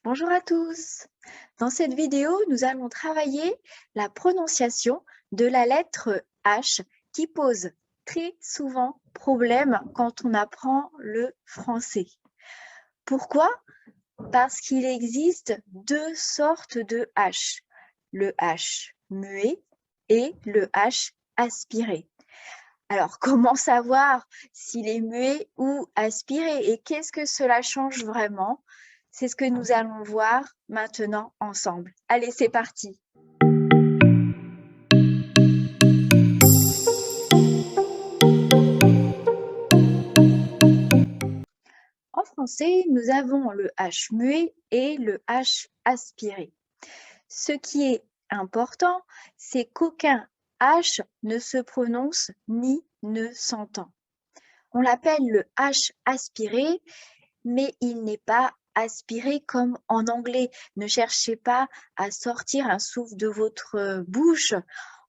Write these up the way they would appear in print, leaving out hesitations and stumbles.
Bonjour à tous. Dans cette vidéo, nous allons travailler la prononciation de la lettre H qui pose très souvent problème quand on apprend le français. Pourquoi? Parce qu'il existe deux sortes de H, le H muet et le H aspiré. Alors, comment savoir s'il est muet ou aspiré et qu'est-ce que cela change vraiment? C'est ce que nous allons voir maintenant ensemble. Allez, c'est parti. En français, nous avons le H muet et le H aspiré. Ce qui est important, c'est qu'aucun H ne se prononce ni ne s'entend. On l'appelle le H aspiré, mais il n'est pas aspiré comme en anglais. Ne cherchez pas à sortir un souffle de votre bouche.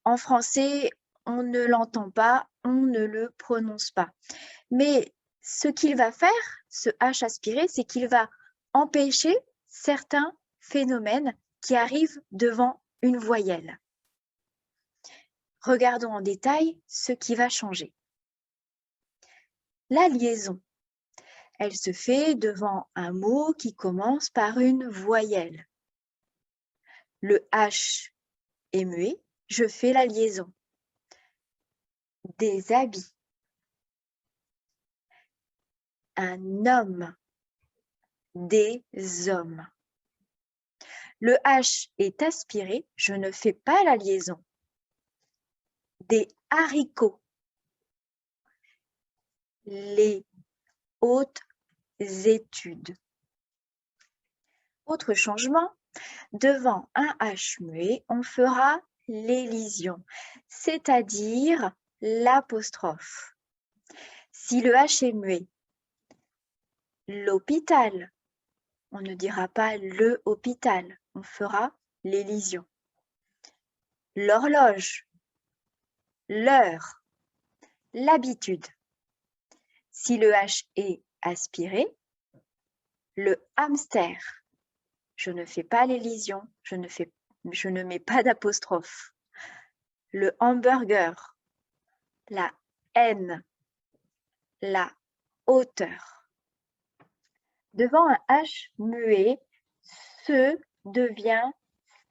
En français, on ne l'entend pas, on ne le prononce pas. Mais ce qu'il va faire, ce H aspiré, c'est qu'il va empêcher certains phénomènes qui arrivent devant une voyelle. Regardons en détail ce qui va changer. La liaison. Elle se fait devant un mot qui commence par une voyelle. Le H est muet, je fais la liaison. Des habits. Un homme. Des hommes. Le H est aspiré, je ne fais pas la liaison. Des haricots. Les hautes études. Autre changement, devant un H muet, on fera l'élision, c'est-à-dire l'apostrophe. Si le H est muet, l'hôpital, on ne dira pas le hôpital, on fera l'élision. L'horloge, l'heure, l'habitude. Si le H est aspiré, le hamster, je ne fais pas l'élision, je ne mets pas d'apostrophe. Le hamburger, la haine, la hauteur. Devant un H muet, ce devient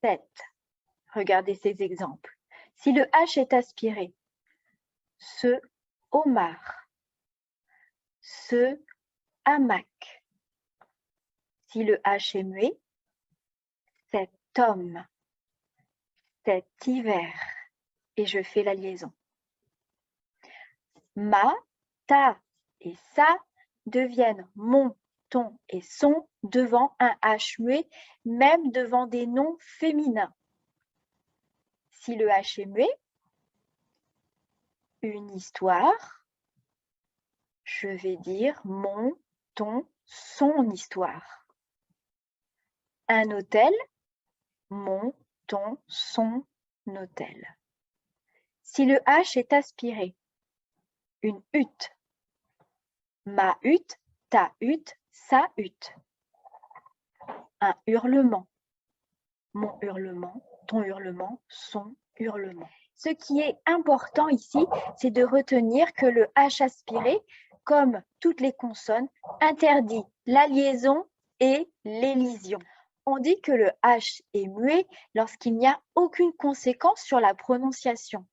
cette. Regardez ces exemples. Si le H est aspiré, ce homard, ce hamac. Si le H est muet, cet homme, cet hiver. Et je fais la liaison. Ma, ta et ça deviennent mon, ton et son devant un H muet, même devant des noms féminins. Si le H est muet, une histoire, je vais dire mon, ton, son histoire. Un hôtel, mon, ton, son hôtel. Si le H est aspiré, une hutte, ma hutte, ta hutte, sa hutte. Un hurlement, mon hurlement, ton hurlement, son hurlement. Ce qui est important ici, c'est de retenir que le H aspiré, comme toutes les consonnes, interdit la liaison et l'élision. On dit que le H est muet lorsqu'il n'y a aucune conséquence sur la prononciation.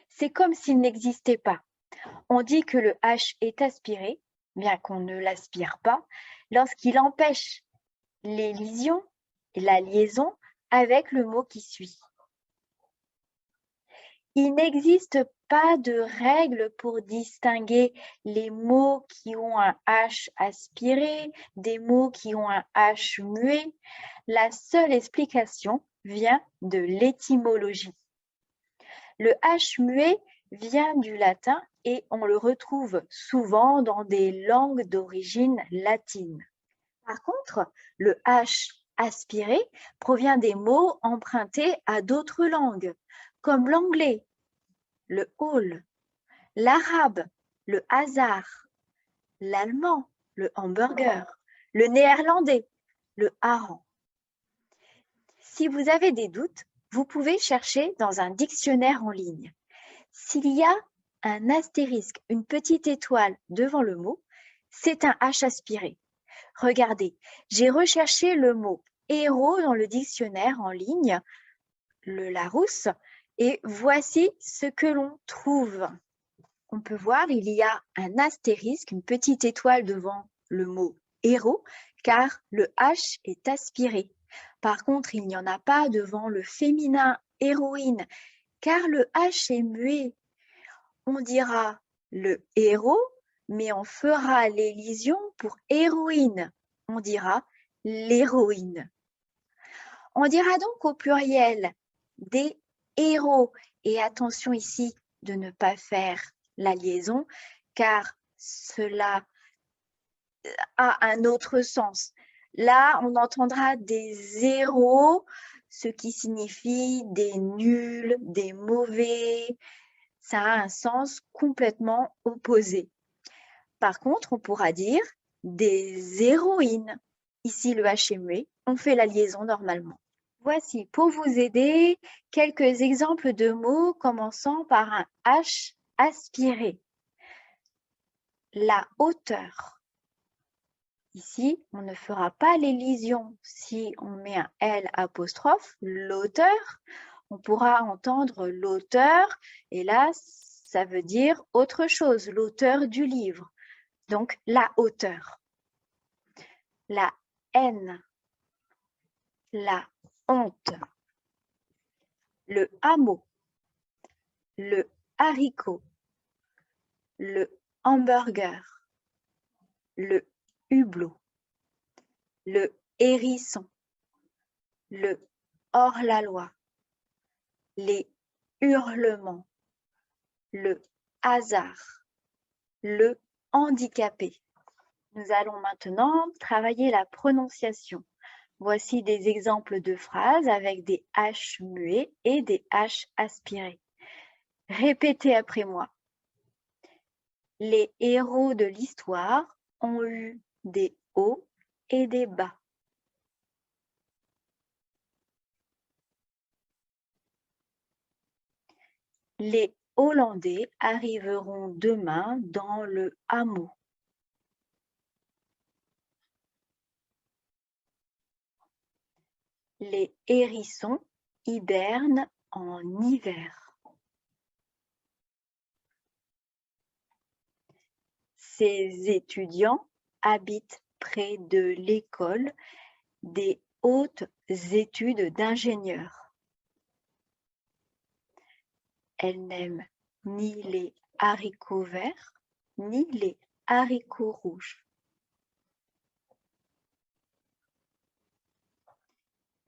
C'est comme s'il n'existait pas. On dit que le H est aspiré, bien qu'on ne l'aspire pas, lorsqu'il empêche l'élision et la liaison avec le mot qui suit. Il n'existe pas de règle pour distinguer les mots qui ont un H aspiré des mots qui ont un H muet. La seule explication vient de l'étymologie. Le H muet vient du latin et on le retrouve souvent dans des langues d'origine latine. Par contre, le H aspiré provient des mots empruntés à d'autres langues, comme l'anglais, le hall, l'arabe, le hasard, l'allemand, le hamburger, le néerlandais, le hareng. Si vous avez des doutes, vous pouvez chercher dans un dictionnaire en ligne. S'il y a un astérisque, une petite étoile devant le mot, c'est un H aspiré. Regardez, j'ai recherché le mot héros dans le dictionnaire en ligne, le Larousse, et voici ce que l'on trouve. On peut voir, il y a un astérisque, une petite étoile devant le mot héros, car le H est aspiré. Par contre, il n'y en a pas devant le féminin héroïne, car le H est muet. On dira le héros, mais on fera l'élision pour héroïne. On dira l'héroïne. On dira donc au pluriel des héros. Et attention ici de ne pas faire la liaison, car cela a un autre sens. Là, on entendra des héros, ce qui signifie des nuls, des mauvais. Ça a un sens complètement opposé. Par contre, on pourra dire des héroïnes. Ici, le H est muet, on fait la liaison normalement. Voici, pour vous aider, quelques exemples de mots commençant par un H aspiré. La hauteur. Ici, on ne fera pas l'élision si on met un L apostrophe, l'auteur. On pourra entendre l'auteur et là, ça veut dire autre chose, l'auteur du livre. Donc, la hauteur. La haine. La honte. Le hameau. Le haricot. Le hamburger. Le hublot. Le hérisson. Le hors-la-loi. Les hurlements. Le hasard. Le handicapé. Nous allons maintenant travailler la prononciation. Voici des exemples de phrases avec des H muets et des H aspirés. Répétez après moi. Les héros de l'histoire ont eu des hauts et des bas. Les Hollandais arriveront demain dans le hameau. Les hérissons hibernent en hiver. Ces étudiants habitent près de l'école des hautes études d'ingénieurs. Elle n'aime ni les haricots verts, ni les haricots rouges.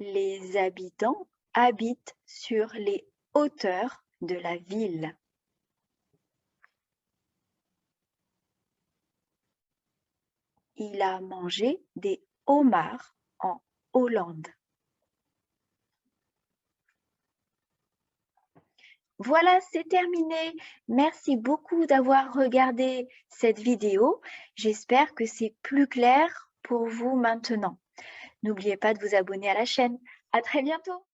Les habitants habitent sur les hauteurs de la ville. Il a mangé des homards en Hollande. Voilà, c'est terminé. Merci beaucoup d'avoir regardé cette vidéo. J'espère que c'est plus clair pour vous maintenant. N'oubliez pas de vous abonner à la chaîne. À très bientôt.